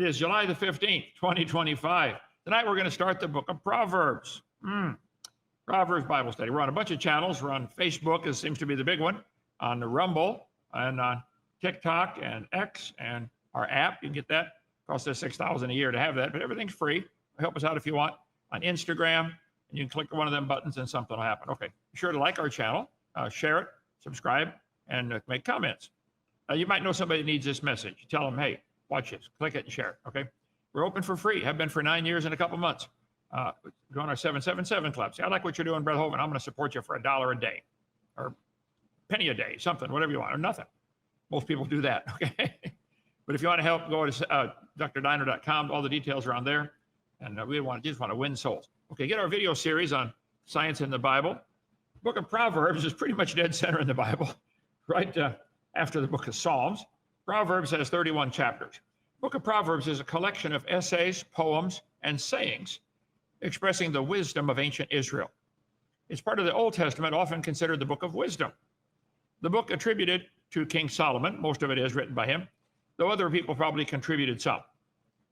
is July the 15th, 2025. Tonight we're going to start the book of Proverbs. Proverbs Bible study. We're on a bunch of channels. We're on Facebook, it seems to be the big one, on the Rumble, and on TikTok and X, and our app. You can get that. Costs us $6,000 a year to have that, but everything's free. Help us out if you want. On Instagram, and you can click one of them buttons and something will happen. Okay, be sure to like our channel, share it, subscribe, and make comments. You might know somebody that needs this message. Tell them, hey, watch this, click it and share it, okay? We're open for free, have been for 9 years and a couple months. Doing our 777 club. See, I like what you're doing, Brother Hovind. I'm going to support you for $1 a day, or penny a day, something, whatever you want, or nothing. Most people do that, okay? But if you want to help, go to drdiner.com. All the details are on there. And we just want to win souls. Okay, get our video series on science in the Bible. The book of Proverbs is pretty much dead center in the Bible, right after the book of Psalms. Proverbs has 31 chapters. The book of Proverbs is a collection of essays, poems, and sayings expressing the wisdom of ancient Israel. It's part of the Old Testament, often considered the book of wisdom. The book attributed to King Solomon, most of it is written by him, though other people probably contributed some.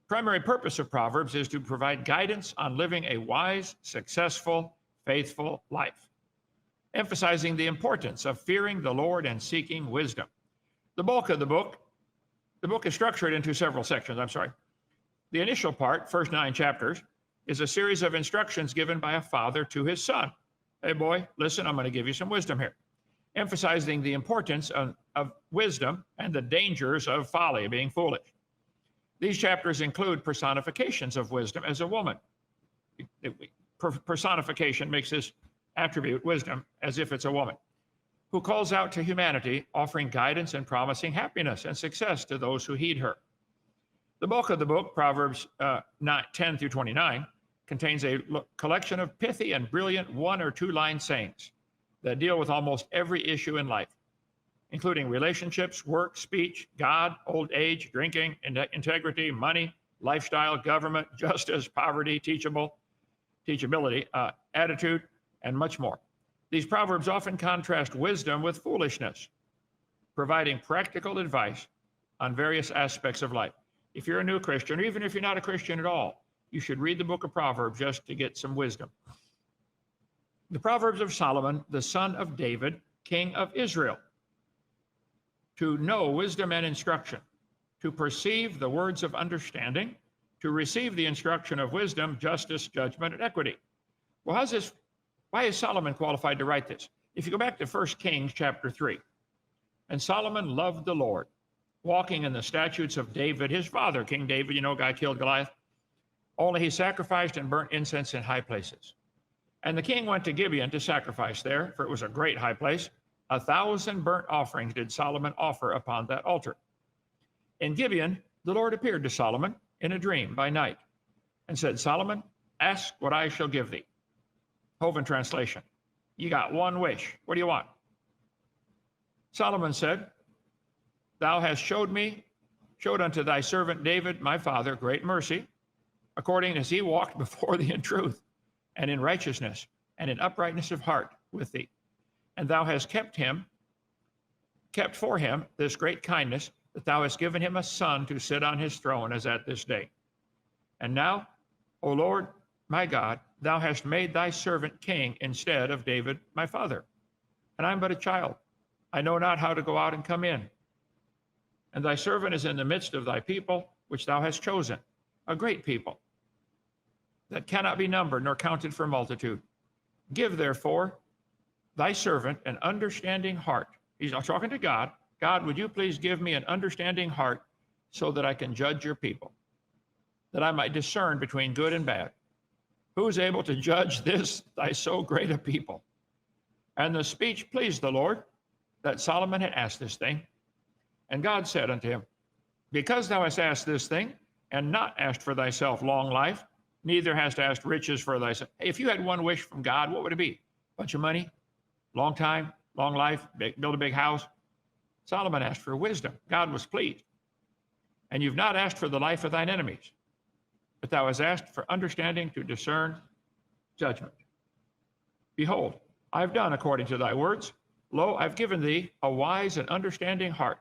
Primary purpose of Proverbs is to provide guidance on living a wise, successful, faithful life, emphasizing the importance of fearing the Lord and seeking wisdom. The bulk of the book is structured into several sections, The initial part, first 9 chapters, is a series of instructions given by a father to his son. Hey boy, listen, I'm going to give you some wisdom here. Emphasizing the importance of wisdom and the dangers of folly, being foolish. These chapters include personifications of wisdom as a woman. Personification makes this attribute, wisdom, as if it's a woman, who calls out to humanity, offering guidance and promising happiness and success to those who heed her. The bulk of the book, Proverbs 10 through 29, contains a collection of pithy and brilliant 1 or 2 line sayings that deal with almost every issue in life, including relationships, work, speech, God, old age, drinking, integrity, money, lifestyle, government, justice, poverty, teachability, attitude, and much more. These proverbs often contrast wisdom with foolishness, providing practical advice on various aspects of life. If you're a new Christian, or even if you're not a Christian at all, you should read the book of Proverbs just to get some wisdom. The Proverbs of Solomon, the son of David, king of Israel, to know wisdom and instruction, to perceive the words of understanding, to receive the instruction of wisdom, justice, judgment, and equity. Well, why is Solomon qualified to write this? If you go back to 1 Kings chapter 3, and Solomon loved the Lord, walking in the statutes of David, his father, King David, guy killed Goliath. Only he sacrificed and burnt incense in high places. And the king went to Gibeon to sacrifice there, for it was a great high place. 1,000 burnt offerings did Solomon offer upon that altar. In Gibeon, the Lord appeared to Solomon in a dream by night and said, Solomon, ask what I shall give thee. Hovind translation, you got one wish. What do you want? Solomon said, thou hast showed unto thy servant David, my father, great mercy, according as he walked before thee in truth and in righteousness and in uprightness of heart with thee. And thou hast kept for him this great kindness, that thou hast given him a son to sit on his throne as at this day. And now, O Lord, my God, thou hast made thy servant king instead of David, my father. And I am but a child. I know not how to go out and come in. And thy servant is in the midst of thy people, which thou hast chosen, a great people that cannot be numbered nor counted for multitude. Give therefore thy servant an understanding heart. He's talking to God. God, would you please give me an understanding heart so that I can judge your people, that I might discern between good and bad. Who is able to judge this, thy so great a people? And the speech pleased the Lord, that Solomon had asked this thing. And God said unto him, because thou hast asked this thing, and not asked for thyself long life, neither hast asked riches for thyself. Hey, if you had one wish from God, what would it be? Bunch of money, long time, long life, build a big house. Solomon asked for wisdom. God was pleased. And you've not asked for the life of thine enemies, but thou hast asked for understanding to discern judgment. Behold, I have done according to thy words. Lo, I've given thee a wise and understanding heart,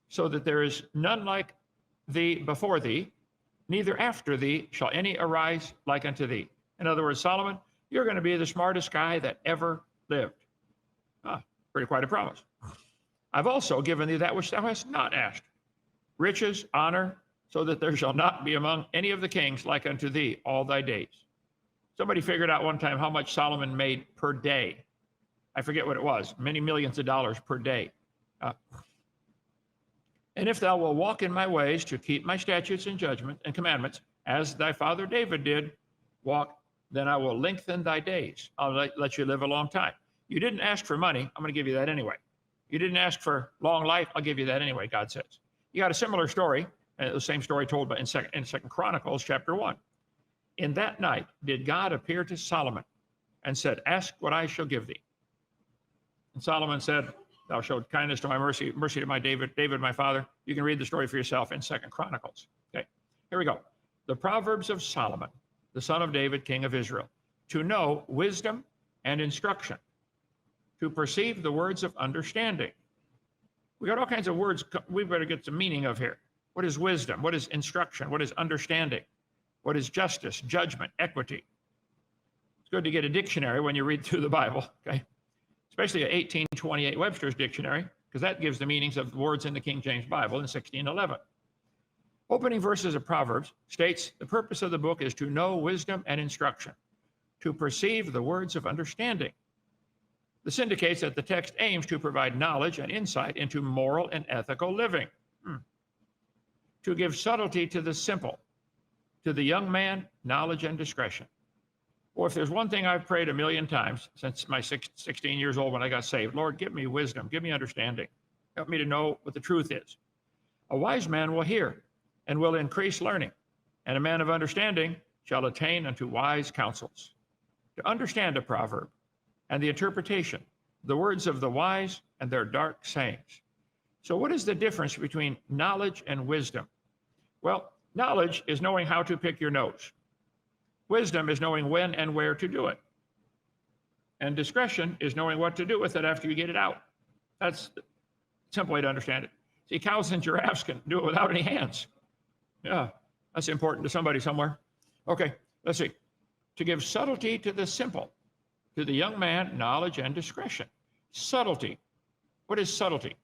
so that there is none like thee before thee, neither after thee shall any arise like unto thee. In other words, Solomon, you're going to be the smartest guy that ever lived. Pretty quite a promise. I've also given thee that which thou hast not asked, riches, honor, so that there shall not be among any of the kings like unto thee all thy days. Somebody figured out one time how much Solomon made per day. I forget what it was, many millions of dollars per day. And if thou wilt walk in my ways to keep my statutes and judgments and commandments, as thy father David did, then I will lengthen thy days. I'll let you live a long time. You didn't ask for money. I'm going to give you that anyway. You didn't ask for long life. I'll give you that anyway, God says. You got a similar story, the same story told in Second Chronicles chapter 1. In that night did God appear to Solomon and said, ask what I shall give thee. And Solomon said, thou showed kindness to my mercy to my David my father. You can read the story for yourself in Second Chronicles. Okay, here we go. The Proverbs of Solomon, the son of David, king of Israel, to know wisdom and instruction, to perceive the words of understanding. We got all kinds of words we better get some meaning of here. What is wisdom? What is instruction? What is understanding? What is justice, judgment, equity? It's good to get a dictionary when you read through the Bible, okay? Especially a 1828 Webster's dictionary, because that gives the meanings of the words in the King James Bible in 1611. Opening verses of Proverbs states the purpose of the book is to know wisdom and instruction, to perceive the words of understanding. This indicates that the text aims to provide knowledge and insight into moral and ethical living, to give subtlety to the simple, to the young man, knowledge and discretion. Or if there's one thing I've prayed a million times since my 16 years old when I got saved, Lord, give me wisdom, give me understanding. Help me to know what the truth is. A wise man will hear and will increase learning, and a man of understanding shall attain unto wise counsels. To understand a proverb and the interpretation, the words of the wise and their dark sayings. So what is the difference between knowledge and wisdom? Well, knowledge is knowing how to pick your nose. Wisdom is knowing when and where to do it. And discretion is knowing what to do with it after you get it out. That's the simple way to understand it. See, cows and giraffes can do it without any hands. Yeah, that's important to somebody somewhere. Okay, let's see. To give subtlety to the simple, to the young man, knowledge and discretion. Subtlety. What is subtlety?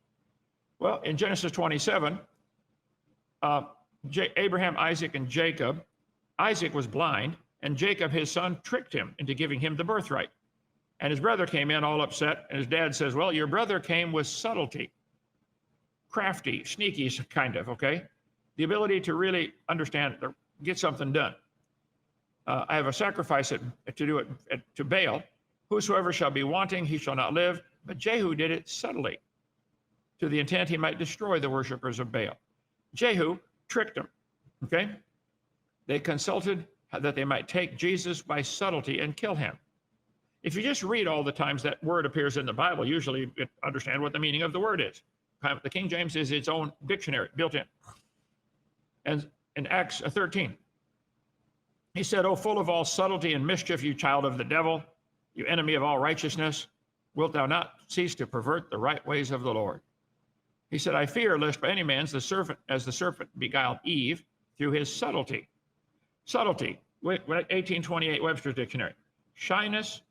Well, in Genesis 27, Abraham, Isaac, and Jacob, Isaac was blind, and Jacob, his son, tricked him into giving him the birthright. And his brother came in all upset, and his dad says, well, your brother came with subtlety, crafty, sneaky kind of, okay? The ability to really understand, or get something done. I have a sacrifice to do it to Baal. Whosoever shall be wanting, he shall not live. But Jehu did it subtly, to the intent he might destroy the worshipers of Baal. Jehu tricked them, okay? They consulted that they might take Jesus by subtlety and kill him. If you just read all the times that word appears in the Bible, usually you understand what the meaning of the word is. The King James is its own dictionary built in. And in Acts 13, he said, "O full of all subtlety and mischief, you child of the devil, you enemy of all righteousness, wilt thou not cease to pervert the right ways of the Lord?" He said, "I fear lest by any means the serpent beguiled Eve through his subtlety." Subtlety, 1828 Webster's Dictionary. Shyness,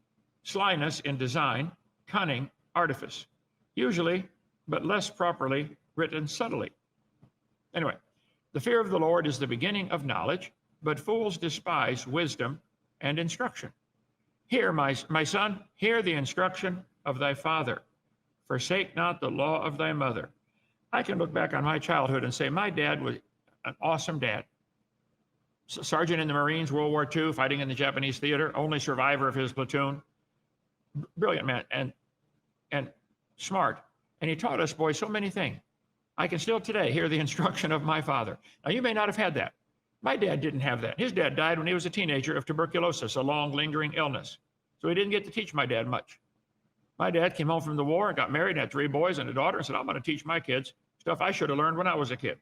slyness in design, cunning, artifice. Usually, but less properly, written subtly. Anyway, the fear of the Lord is the beginning of knowledge, but fools despise wisdom and instruction. Hear, my son, hear the instruction of thy father. Forsake not the law of thy mother. I can look back on my childhood and say my dad was an awesome dad. Sergeant in the Marines, World War II, fighting in the Japanese theater, only survivor of his platoon. Brilliant man and smart. And he taught us boys so many things. I can still today hear the instruction of my father. Now, you may not have had that. My dad didn't have that. His dad died when he was a teenager of tuberculosis, a long, lingering illness. So he didn't get to teach my dad much. My dad came home from the war and got married and had 3 boys and a daughter and said, I'm going to teach my kids stuff I should have learned when I was a kid.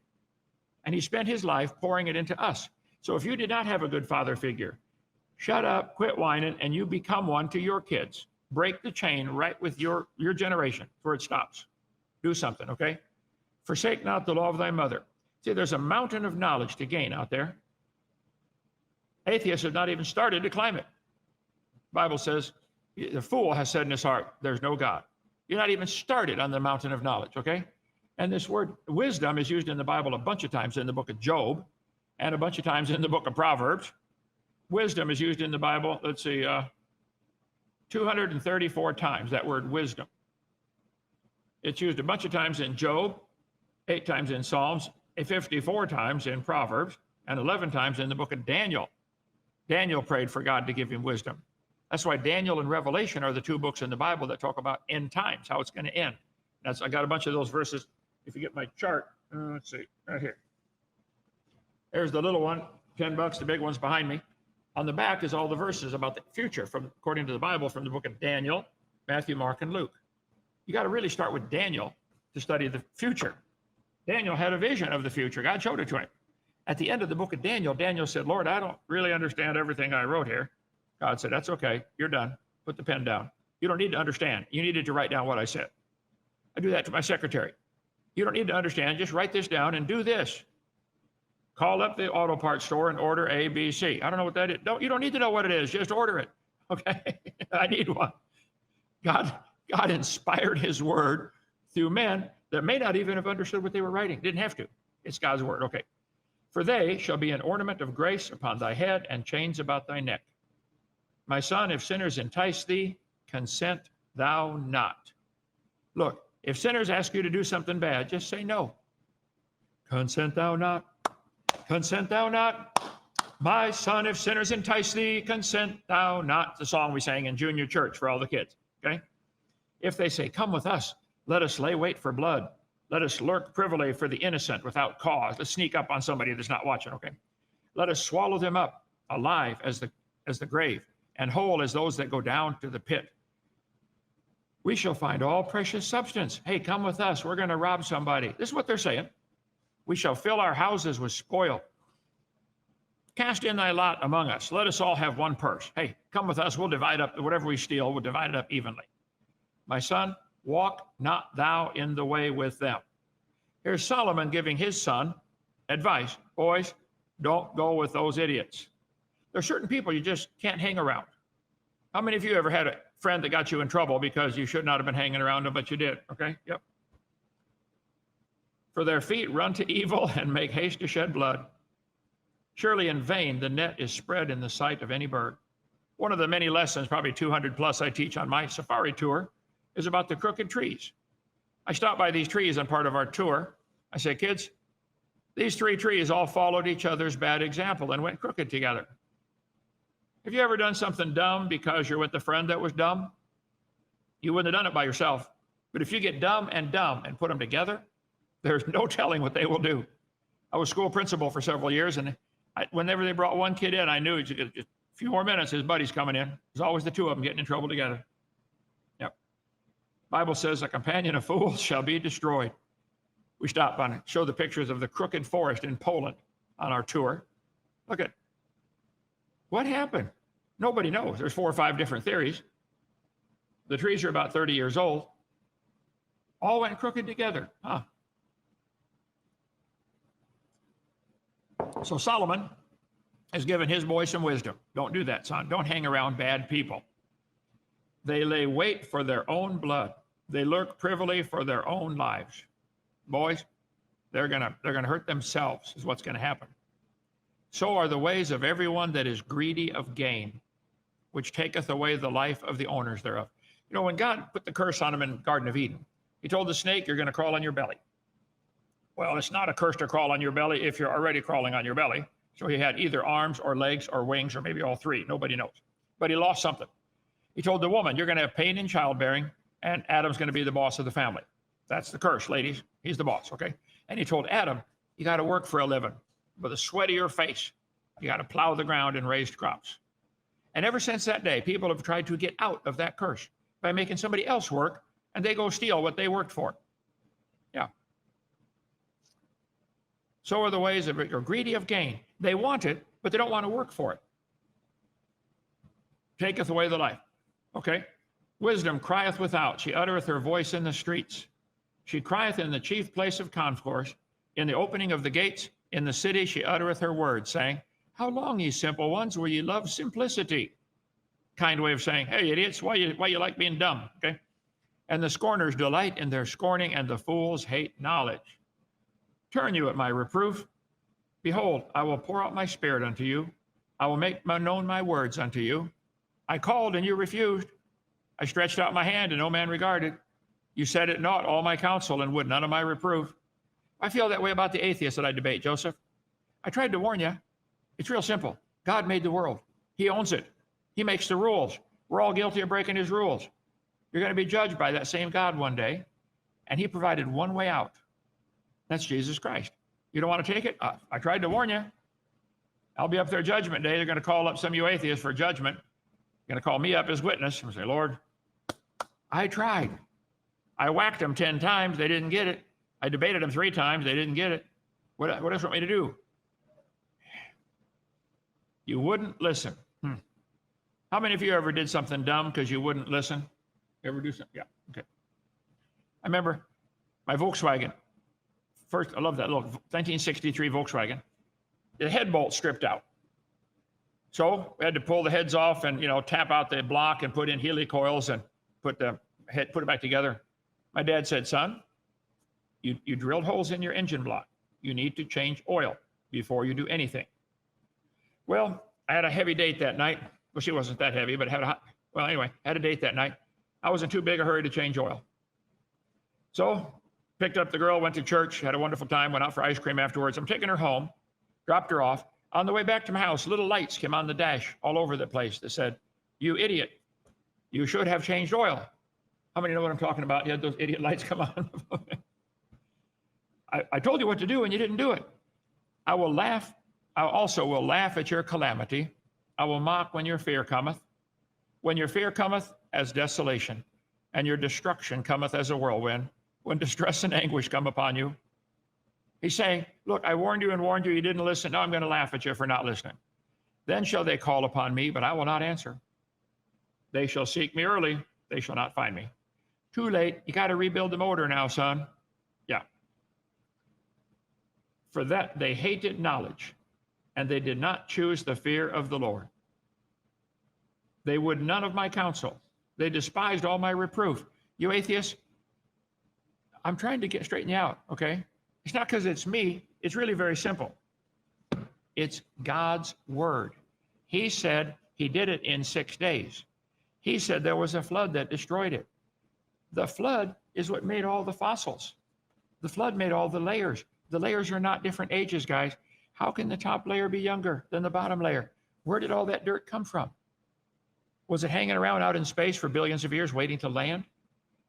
And he spent his life pouring it into us. So if you did not have a good father figure, shut up, quit whining, and you become one to your kids. Break the chain right with your generation where it stops. Do something, okay? Forsake not the law of thy mother. See, there's a mountain of knowledge to gain out there. Atheists have not even started to climb it. The Bible says, the fool has said in his heart, there's no God. You're not even started on the mountain of knowledge, okay? And this word wisdom is used in the Bible a bunch of times in the book of Job and a bunch of times in the book of Proverbs. Wisdom is used in the Bible, 234 times, that word wisdom. It's used a bunch of times in Job, 8 times in Psalms, 54 times in Proverbs, and 11 times in the book of Daniel. Daniel prayed for God to give him wisdom. That's why Daniel and Revelation are the 2 books in the Bible that talk about end times, how it's going to end. I got a bunch of those verses. If you get my chart, let's see, right here. There's the little one, $10. The big one's behind me. On the back is all the verses about the future, according to the Bible, from the book of Daniel, Matthew, Mark, and Luke. You got to really start with Daniel to study the future. Daniel had a vision of the future. God showed it to him. At the end of the book of Daniel, Daniel said, Lord, I don't really understand everything I wrote here. God said, that's okay. You're done. Put the pen down. You don't need to understand. You needed to write down what I said. I do that to my secretary. You don't need to understand. Just write this down and do this. Call up the auto parts store and order A, B, C. I don't know what that is. You don't need to know what it is. Just order it. Okay? I need one. God inspired his word through men that may not even have understood what they were writing. Didn't have to. It's God's word. Okay. For they shall be an ornament of grace upon thy head and chains about thy neck. My son, if sinners entice thee, consent thou not. Look, if sinners ask you to do something bad, just say no. Consent thou not. Consent thou not. My son, if sinners entice thee, consent thou not. It's the song we sang in junior church for all the kids, okay? If they say, come with us, let us lay wait for blood. Let us lurk privily for the innocent without cause. Let's sneak up on somebody that's not watching, okay? Let us swallow them up alive as the grave and whole as those that go down to the pit. We shall find all precious substance. Hey, come with us. We're going to rob somebody. This is what they're saying. We shall fill our houses with spoil. Cast in thy lot among us. Let us all have one purse. Hey, come with us. We'll divide up whatever we steal. We'll divide it up evenly. My son, walk not thou in the way with them. Here's Solomon giving his son advice. Boys, don't go with those idiots. There are certain people you just can't hang around. How many of you ever had a friend that got you in trouble because you should not have been hanging around them, but you did? Okay, yep. For their feet run to evil and make haste to shed blood. Surely in vain the net is spread in the sight of any bird. One of the many lessons, probably 200 plus, I teach on my safari tour is about the crooked trees. I stopped by these trees on part of our tour. I say, kids, these 3 trees all followed each other's bad example and went crooked together. Have you ever done something dumb because you're with a friend that was dumb? You wouldn't have done it by yourself. But if you get dumb and put them together, there's no telling what they will do. I was school principal for several years, and whenever they brought one kid in, I knew just a few more minutes, his buddy's coming in. There's always the 2 of them getting in trouble together. Yep. Bible says a companion of fools shall be destroyed. We stopped on it, show the pictures of the crooked forest in Poland on our tour. Look at what happened. Nobody knows. There's 4 or 5 different theories. The trees are about 30 years old. All went crooked together. Huh. So Solomon has given his boy some wisdom. Don't do that, son. Don't hang around bad people. They lay wait for their own blood. They lurk privily for their own lives. Boys, they're gonna hurt themselves is what's gonna happen. So are the ways of everyone that is greedy of gain, which taketh away the life of the owners thereof. You know, when God put the curse on him in the Garden of Eden, he told the snake, you're going to crawl on your belly. Well, it's not a curse to crawl on your belly if you're already crawling on your belly. So he had either arms or legs or wings or maybe all 3. Nobody knows. But he lost something. He told the woman, you're going to have pain in childbearing, and Adam's going to be the boss of the family. That's the curse, ladies. He's the boss, okay? And he told Adam, you got to work for a living. With the sweat of your face, you got to plow the ground and raise crops. And ever since that day, people have tried to get out of that curse by making somebody else work, and they go steal what they worked for. Yeah. So are the ways of you're greedy of gain. They want it, but they don't want to work for it. Taketh away the life. Okay. Wisdom crieth without. She uttereth her voice in the streets. She crieth in the chief place of concourse. In the opening of the gates, in the city, she uttereth her words, saying, How long, ye simple ones, will ye love simplicity? Kind way of saying, hey, idiots, why you like being dumb? Okay. And the scorners delight in their scorning, and the fools hate knowledge. Turn you at my reproof. Behold, I will pour out my spirit unto you. I will make known my words unto you. I called, and you refused. I stretched out my hand, and no man regarded. You said it not, all my counsel, and would none of my reproof. I feel that way about the atheists that I debate, Joseph. I tried to warn you. It's real simple. God made the world. He owns it. He makes the rules. We're all guilty of breaking his rules. You're going to be judged by that same God one day, and he provided one way out. That's Jesus Christ. You don't want to take it? I tried to warn you. I'll be up there judgment day. They're going to call up some of you atheists for judgment. They're going to call me up as witness and say, Lord, I tried. I whacked them 10 times. They didn't get it. I debated them 3 times. They didn't get it. What else want me to do? You wouldn't listen. How many of you ever did something dumb because you wouldn't listen? You ever do something? Yeah, okay. I remember my Volkswagen. First, I love that little 1963 Volkswagen. The head bolt stripped out. So we had to pull the heads off and, tap out the block and put in helicoils and put it back together. My dad said, son, you drilled holes in your engine block. You need to change oil before you do anything. Well, I had a heavy date that night. Well, she wasn't that heavy, but I had a date that night. I was in too big a hurry to change oil. So picked up the girl, went to church, had a wonderful time, went out for ice cream afterwards. I'm taking her home, dropped her off. On the way back to my house, little lights came on the dash all over the place that said, you idiot, you should have changed oil. How many know what I'm talking about? You had those idiot lights come on. I told you what to do and you didn't do it. I also will laugh at your calamity. I will mock when your fear cometh. When your fear cometh as desolation, and your destruction cometh as a whirlwind, when distress and anguish come upon you. He's saying, look, I warned you, you didn't listen. Now I'm going to laugh at you for not listening. Then shall they call upon me, but I will not answer. They shall seek me early, they shall not find me. Too late, you got to rebuild the motor now, son. Yeah. For that they hated knowledge, and they did not choose the fear of the Lord. They would none of my counsel. They despised all my reproof. You atheists, I'm trying to straighten you out, okay? It's not because it's me. It's really very simple. It's God's word. He said he did it in 6 days. He said there was a flood that destroyed it. The flood is what made all the fossils. The flood made all the layers. The layers are not different ages, guys. How can the top layer be younger than the bottom layer? Where did all that dirt come from? Was it hanging around out in space for billions of years waiting to land?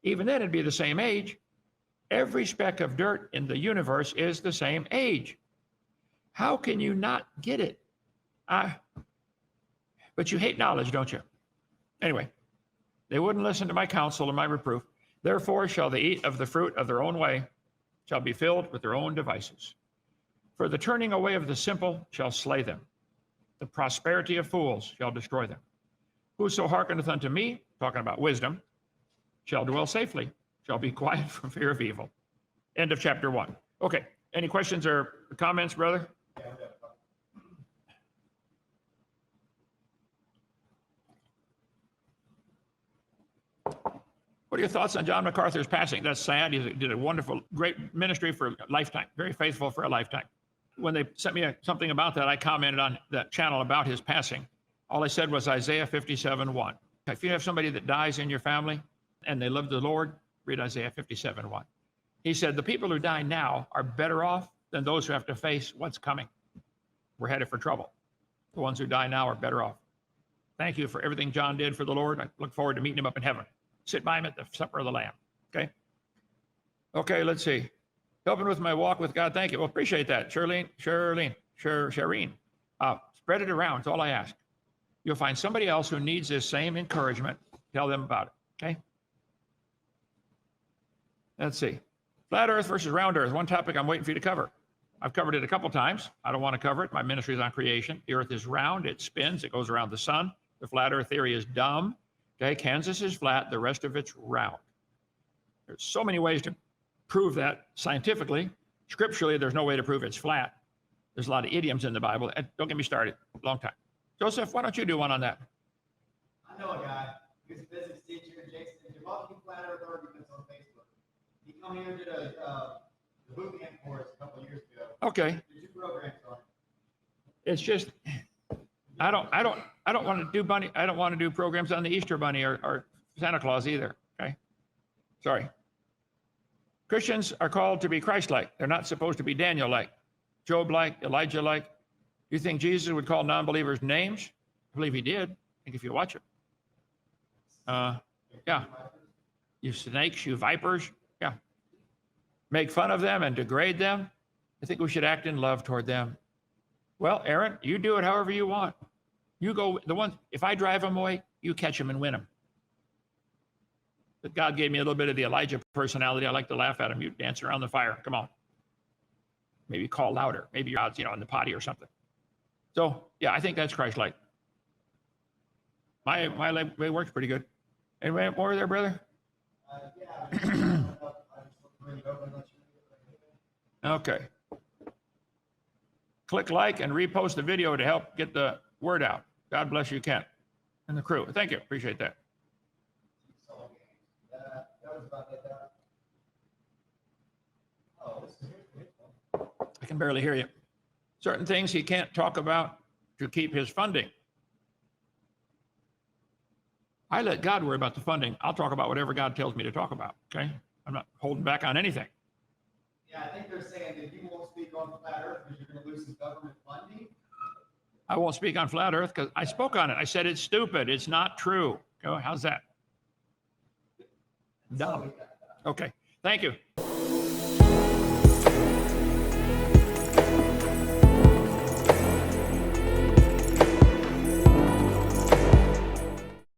Even then, it'd be the same age. Every speck of dirt in the universe is the same age. How can you not get it? But you hate knowledge, don't you? Anyway, they wouldn't listen to my counsel and my reproof. Therefore shall they eat of the fruit of their own way, shall be filled with their own devices. For the turning away of the simple shall slay them. The prosperity of fools shall destroy them. Whoso hearkeneth unto me, talking about wisdom, shall dwell safely, shall be quiet from fear of evil. End of chapter 1. Okay, any questions or comments, brother? What are your thoughts on John MacArthur's passing? That's sad. He did a wonderful, great ministry for a lifetime, very faithful for a lifetime. When they sent me something about that, I commented on that channel about his passing. All I said was Isaiah 57:1. If you have somebody that dies in your family and they love the Lord, read Isaiah 57:1. He said, the people who die now are better off than those who have to face what's coming. We're headed for trouble. The ones who die now are better off. Thank you for everything John did for the Lord. I look forward to meeting him up in heaven. Sit by him at the supper of the Lamb. Okay, let's see. Helping with my walk with God. Thank you. Well, appreciate that. Shireen. Spread it around. That's all I ask. You'll find somebody else who needs this same encouragement. Tell them about it. Okay? Let's see. Flat Earth versus round Earth. One topic I'm waiting for you to cover. I've covered it a couple times. I don't want to cover it. My ministry is on creation. The Earth is round. It spins. It goes around the sun. The flat Earth theory is dumb. Okay, Kansas is flat. The rest of it's round. There's so many ways to prove that scientifically. Scripturally, there's no way to prove it's flat. There's a lot of idioms in the Bible. And don't get me started. Long time. Joseph, why don't you do one on that? I know a guy. He's a physics teacher, Jason, debunking flat earth arguments on Facebook. He come here and did a boot camp for us a couple of years ago. Okay. Did 2 programs on it. It's just, I don't want to do bunny. I don't want to do programs on the Easter Bunny or Santa Claus either. Okay. Sorry. Christians are called to be Christ-like. They're not supposed to be Daniel-like, Job-like, Elijah-like. Do you think Jesus would call non-believers names? I believe he did. I think if you watch it. Yeah. You snakes, you vipers. Yeah. Make fun of them and degrade them. I think we should act in love toward them. Well, Aaron, you do it however you want. You go, if I drive them away, you catch them and win them. But God gave me a little bit of the Elijah personality. I like to laugh at him. You dance around the fire. Come on. Maybe call louder. Maybe you're out, in the potty or something. So, yeah, I think that's Christ-like. My way works pretty good. Any more there, brother? Yeah. Okay. Click like and repost the video to help get the word out. God bless you, Kent, and the crew. Thank you. Appreciate that. I can barely hear you. Certain things he can't talk about to keep his funding. I let God worry about the funding. I'll talk about whatever God tells me to talk about, okay? I'm not holding back on anything. Yeah, I think they're saying that you won't speak on flat earth because you're going to lose some government funding. I won't speak on flat earth because I spoke on it. I said it's stupid. It's not true. Oh, how's that? Dumb. Okay. Thank you.